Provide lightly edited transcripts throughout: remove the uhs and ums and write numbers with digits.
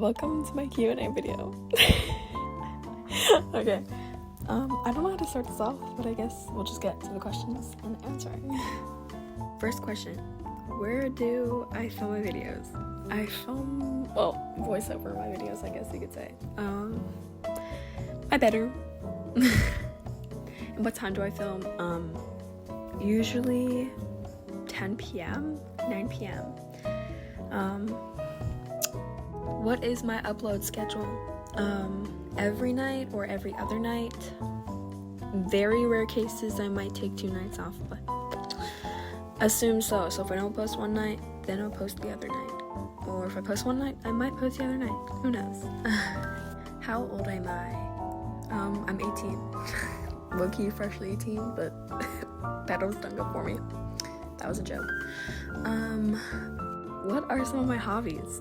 welcome to my Q&A video. Okay, I don't know how to start this off, but I guess we'll just get to the questions and answering. First question, where do I film my videos? I film, voice over my videos, I guess you could say. My bedroom. And what time do I film? Usually 10 p.m., 9 p.m. What is my upload schedule? Every night or every other night. Very rare cases I might take 2 nights off, but assume so. So if I don't post one night, then I'll post the other night. Or if I post one night, I might post the other night. Who knows? How old am I? I'm 18. Low-key freshly 18, but that was done good for me. That was a joke. What are some of my hobbies?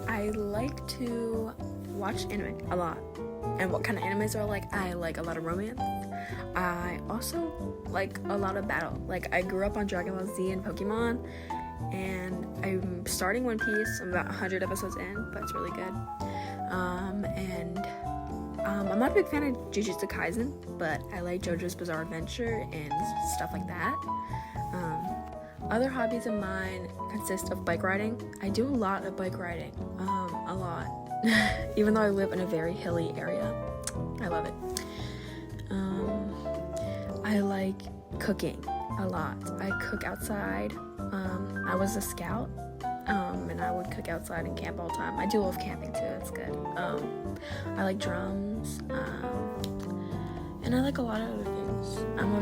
I like to watch anime a lot. And what kind of animes are I like a lot of romance. I also like a lot of battle. Like, I grew up on Dragon Ball Z and Pokemon, and I'm starting One Piece. I'm about 100 episodes in, but it's really good. I'm not a big fan of Jujutsu Kaisen, but I like JoJo's Bizarre Adventure and stuff like that. Other hobbies of mine consist of bike riding. I do a lot of bike riding, a lot. Even though I live in a very hilly area, I love it. I like cooking a lot. I cook outside. I was a scout, and I would cook outside and camp all the time. I do love camping too, it's good. I like drums, and I like a lot of other things. I'm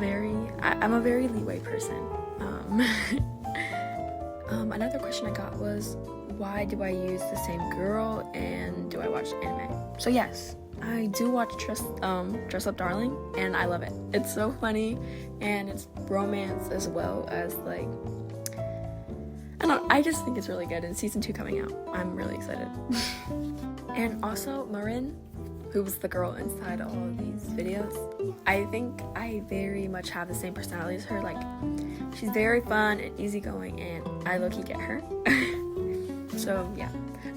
a very leeway person. Another question I got was, why do I use the same girl and do I watch anime? So yes, I do watch Dress Up Darling, and I love it. It's so funny, and it's romance as well as I just think it's really good, and season 2 coming out. I'm really excited. And also Marin, who was the girl inside all of these videos, I think I very much have the same personality as her. She's very fun and easygoing, and I low-key get her. So yeah.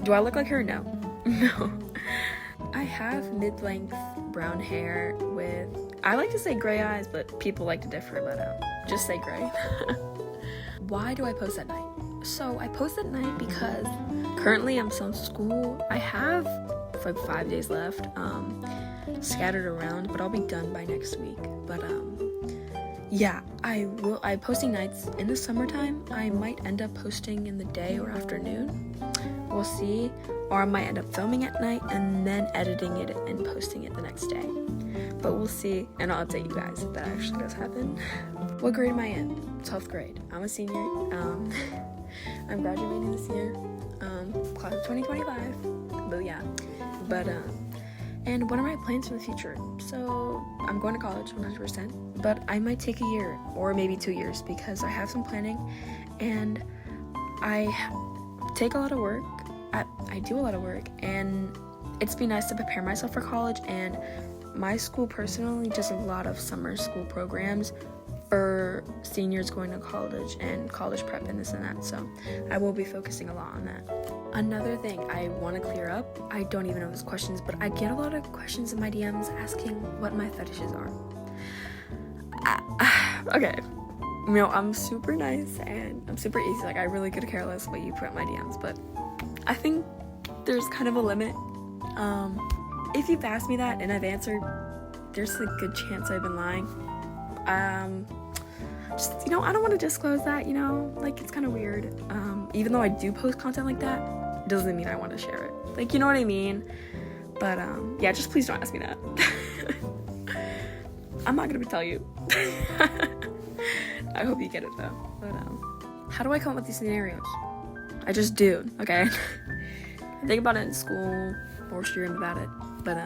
Do I look like her? No. No. I have mid-length brown hair with, I like to say gray eyes, but people like to differ, but just say gray. Why do I post at night? So I post at night because currently I'm still in school. I have 5 days left, scattered around, but I'll be done by next week. But yeah, I'm posting nights in the summertime. I might end up posting in the day or afternoon. We'll see. Or I might end up filming at night and then editing it and posting it the next day. But we'll see, and I'll update you guys if that actually does happen. What grade am I in? 12th grade. I'm a senior. I'm graduating this year. Class of 2025. But yeah. And what are my plans for the future? So I'm going to college 100%, but I might take a year or maybe 2 years because I have some planning, and I take a lot of work. I do a lot of work, and it's been nice to prepare myself for college, and my school personally does a lot of summer school programs for seniors going to college and college prep and this and that, so I will be focusing a lot on that. Another thing I want to clear up, I don't even know these questions, but I get a lot of questions in my DMs asking what my fetishes are. Okay, I'm super nice and I'm super easy. I really could care less what you put in my DMs, but I think there's kind of a limit. If you've asked me that and I've answered, there's a good chance I've been lying. Just, I don't want to disclose that, it's kind of weird. Even though I do post content like that, doesn't mean I want to share it. You know what I mean? But, yeah, just please don't ask me that. I'm not going to tell you. I hope you get it, though. But, how do I come up with these scenarios? I just do, okay? I think about it in school, or stream about it. But,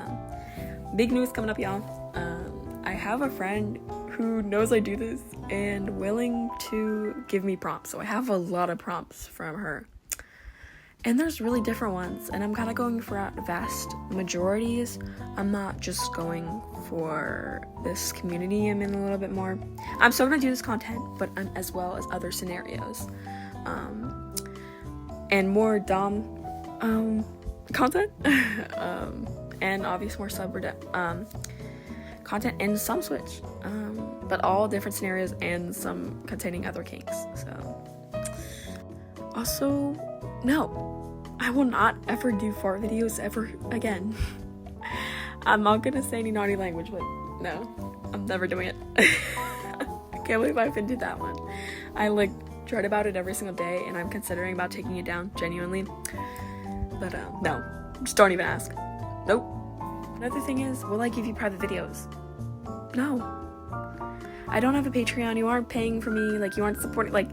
big news coming up, y'all. I have a friend who knows I do this and willing to give me prompts. So I have a lot of prompts from her. And there's really different ones, and I'm kind of going for vast majorities. I'm not just going for this community I'm in a little bit more. I'm still going to do this content, but as well as other scenarios. and more dom content, and obviously more sub content and some switch, but all different scenarios and some containing other kinks. So also, no, I will not ever do fart videos ever again. I'm not gonna say any naughty language, but no, I'm never doing it. I can't believe I offended that one. I like dread about it every single day, and I'm considering about taking it down, genuinely. But no, just don't even ask. Nope. Another thing is, will I give you private videos? No. I don't have a Patreon. You aren't paying for me. Like, you aren't supporting. Like,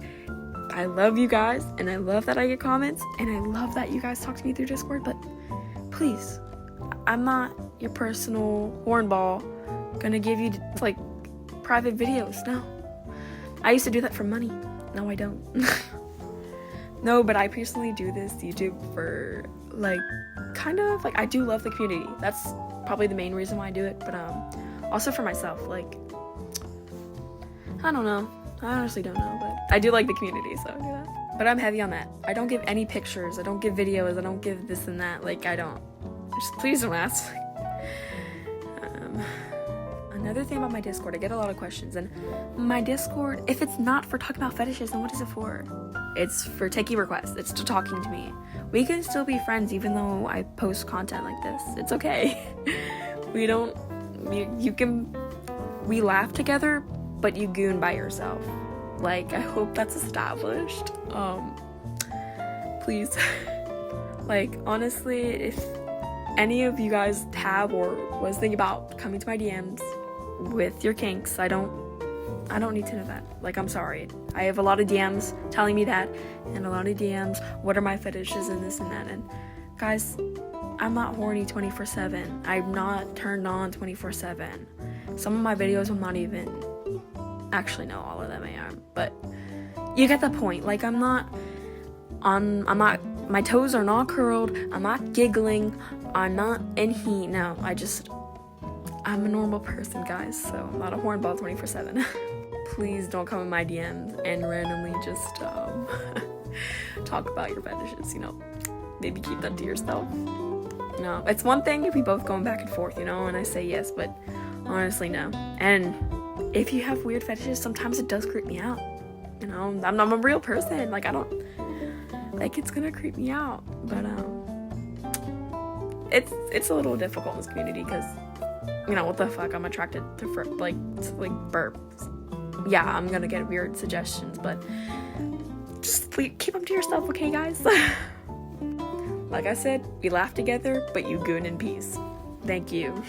I love you guys, and I love that I get comments, and I love that you guys talk to me through Discord, but please, I'm not your personal hornball gonna give you, like, private videos. No. I used to do that for money. No, I don't. No, but I personally do this YouTube for, like, kind of, like, I do love the community. That's probably the main reason why I do it, but, also for myself, like, I don't know. I honestly don't know, but I do like the community, so I do that. But I'm heavy on that. I don't give any pictures. I don't give videos. I don't give this and that. Like, I don't. Just please don't ask. Another thing about my Discord, I get a lot of questions, and my Discord, if it's not for talking about fetishes, then what is it for? It's for taking requests. It's to talking to me. We can still be friends even though I post content like this. It's okay. We laugh together, but you goon by yourself. Like, I hope that's established. Please. Like, honestly, if any of you guys have or was thinking about coming to my DMs with your kinks, I don't need to know that. Like, I'm sorry. I have a lot of DMs telling me that, and a lot of DMs, what are my fetishes and this and that, and guys, I'm not horny 24/7. I'm not turned on 24/7. Some of my videos I'm not even, actually no, all of them I am, but you get the point. Like, my toes are not curled, I'm not giggling, I'm not in heat. No, I'm a normal person, guys, so I'm not a hornball 24/7. Please don't come in my DMs and randomly just talk about your fetishes, you know. Maybe keep that to yourself. No, it's one thing if we both going back and forth, you know, and I say yes, but honestly, no. And if you have weird fetishes, sometimes it does creep me out. You know, I'm a real person. Like, I don't, like, it's gonna creep me out. But, it's a little difficult in this community because, you know, what the fuck, I'm attracted to burps. Yeah, I'm gonna get weird suggestions, but just keep them to yourself, okay, guys? Like I said, we laugh together, but you goon in peace. Thank you.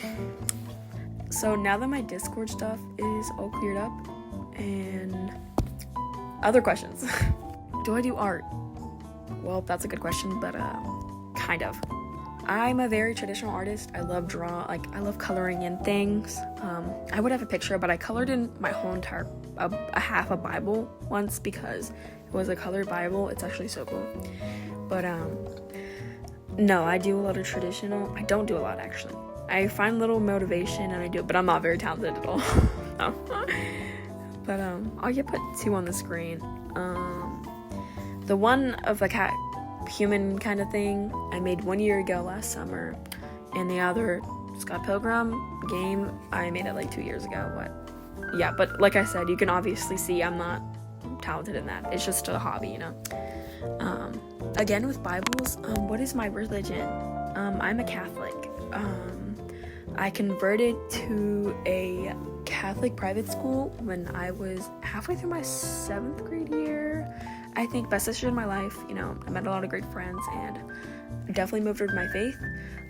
So now that my Discord stuff is all cleared up, and other questions. Do I do art? Well, that's a good question, but kind of. I'm a very traditional artist. I love I love coloring in things. I would have a picture, but I colored in my whole entire, a half a Bible once because it was a colored Bible. It's actually so cool. But, no, I do a lot of traditional. I don't do a lot, actually. I find little motivation and I do it, but I'm not very talented at all. No. But, I'll put two on the screen. The one of the cat human kind of thing I made 1 year ago last summer, and the other Scott Pilgrim game I made it like 2 years ago. But yeah, but like I said, you can obviously see I'm not talented in that. It's just a hobby, you know. Again with Bibles, what is my religion? I'm a Catholic. I converted to a Catholic private school when I was halfway through my 7th grade year. I think best decision in my life. You know, I met a lot of great friends and definitely moved toward my faith.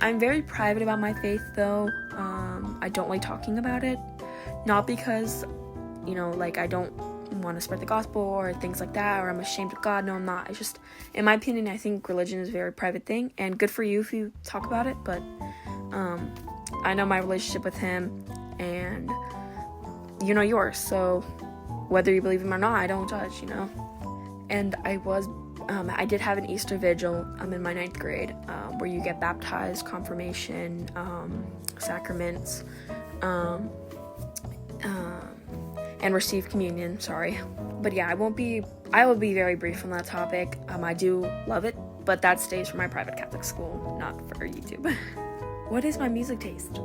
I'm very private about my faith, though. I don't like talking about it. Not because, you know, like, I don't want to spread the gospel or things like that, or I'm ashamed of God. No, I'm not. It's just, in my opinion, I think religion is a very private thing, and good for you if you talk about it, but I know my relationship with him, and you know yours, so whether you believe him or not, I don't judge, you know. And I did have an Easter vigil in my 9th grade, where you get baptized, confirmation, and receive communion, sorry. But yeah, I will be very brief on that topic. I do love it, but that stays for my private Catholic school, not for YouTube. What is my music taste?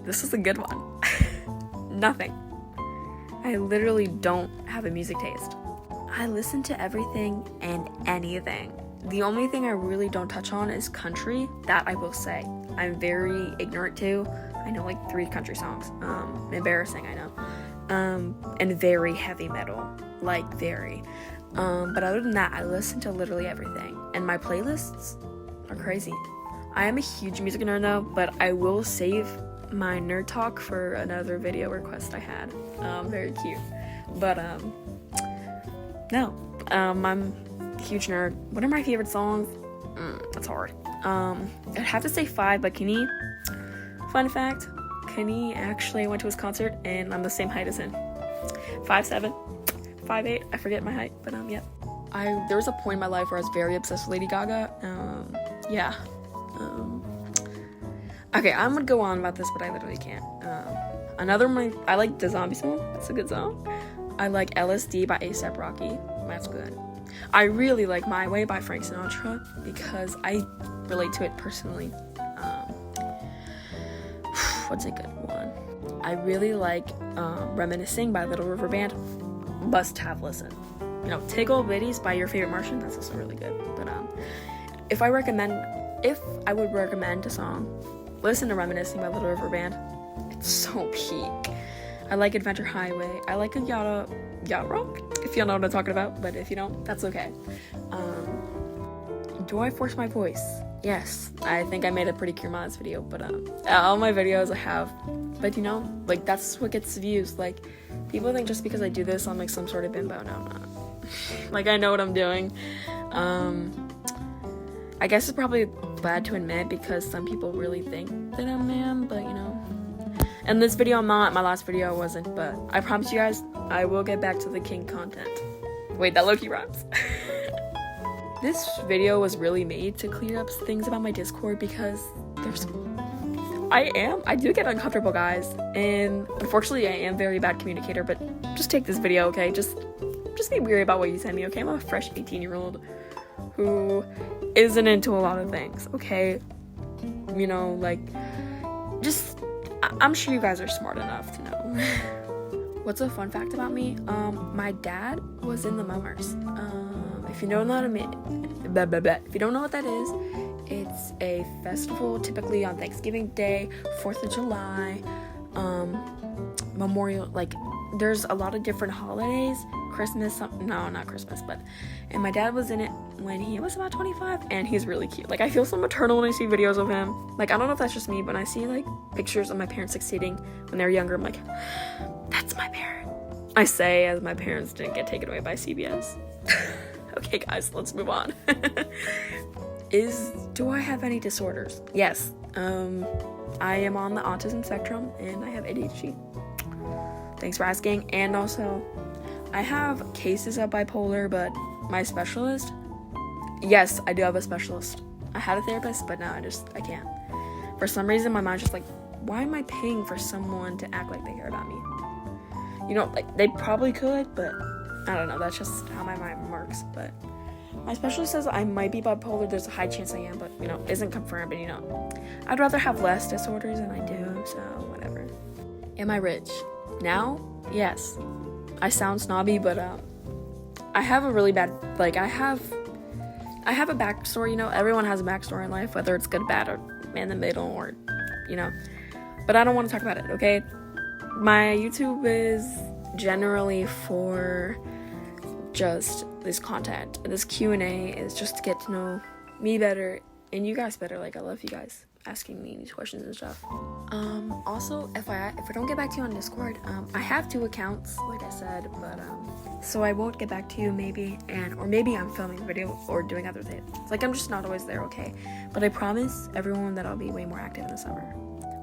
This is a good one. Nothing. I literally don't have a music taste. I listen to everything and anything. The only thing I really don't touch on is country. That I will say. I'm very ignorant to. I know like 3 country songs. Embarrassing, I know. And very heavy metal. Like very. But other than that, I listen to literally everything. And my playlists are crazy. I am a huge music nerd though, but I will save my nerd talk for another video request I had. Very cute. But no. I'm a huge nerd. What are my favorite songs? That's hard. I'd have to say 5, but Kenny, fun fact, Kenny actually went to his concert and I'm the same height as him. 5'7", 5'8", I forget my height, but yeah. There was a point in my life where I was very obsessed with Lady Gaga. Yeah. Okay, I'm gonna go on about this, but I literally can't. Another one, I like The Zombie Song. That's a good song. I like LSD by A$AP Rocky. That's good. I really like My Way by Frank Sinatra because I relate to it personally. What's a good one? I really like Reminiscing by Little River Band. Must have listen. You know, Tiggle Bitties by Your Favorite Martian. That's also really good. But if I would recommend a song, listen to Reminiscing by Little River Band. It's so peak. I like Adventure Highway. I like a yacht rock, if you don't know what I'm talking about, but if you don't, that's okay. Do I force my voice? Yes, I think I made a pretty cure mods video, but all my videos I have, but you know, like that's what gets views. Like people think just because I do this I'm like some sort of bimbo. No, I'm not. Like I know what I'm doing. I guess it's probably bad to admit because some people really think that I'm man, but you know. And this video I'm not, my last video I wasn't, but I promise you guys, I will get back to the king content. Wait, that low-key rhymes. This video was really made to clear up things about my Discord because I do get uncomfortable, guys, and unfortunately I am a very bad communicator, but just take this video, okay? Just be weary about what you send me, okay? I'm a fresh 18-year-old who isn't into a lot of things, okay? You know, like, I'm sure you guys are smart enough to know. What's a fun fact about me? My dad was in the Mummers. If you don't know if you don't know what that is, it's a festival typically on Thanksgiving Day, 4th of July, Memorial, like there's a lot of different holidays, Christmas, no, not Christmas, but, and my dad was in it when he was about 25, and he's really cute. Like, I feel so maternal when I see videos of him. Like, I don't know if that's just me, but I see, like, pictures of my parents succeeding when they were younger, I'm like, that's my parent. I say as my parents didn't get taken away by CBS. Okay, guys, let's move on. Do I have any disorders? Yes. I am on the autism spectrum, and I have ADHD. Thanks for asking. And also, I have cases of bipolar, but my specialist, yes, I do have a specialist. I had a therapist, but now I can't. For some reason, my mind's just like, why am I paying for someone to act like they care about me? You know, like, they probably could, but I don't know. That's just how my mind works. But my specialist says I might be bipolar. There's a high chance I am, but, you know, isn't confirmed. And, you know, I'd rather have less disorders than I do, so whatever. Am I rich? Now? Yes. I sound snobby, but I have a really bad, like, I have a backstory, you know. Everyone has a backstory in life, whether it's good, bad, or in the middle, or, you know. But I don't want to talk about it, okay? My YouTube is generally for just this content. This Q&A is just to get to know me better and you guys better. Like, I love you guys asking me these questions and stuff. Also, if I don't get back to you on Discord, I have 2 accounts, like I said, but so I won't get back to you maybe, or maybe I'm filming a video or doing other things. Like, I'm just not always there, okay? But I promise everyone that I'll be way more active in the summer.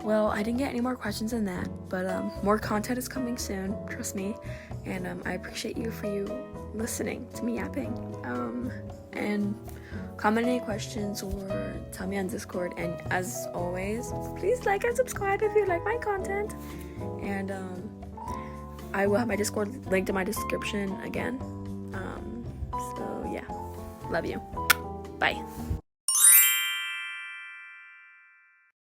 Well, I didn't get any more questions than that, but more content is coming soon, trust me, and I appreciate you for listening to me yapping. And comment any questions or tell me on Discord, and as always, please like and subscribe if you like my content. And I will have my Discord linked in my description again. So yeah, love you. Bye.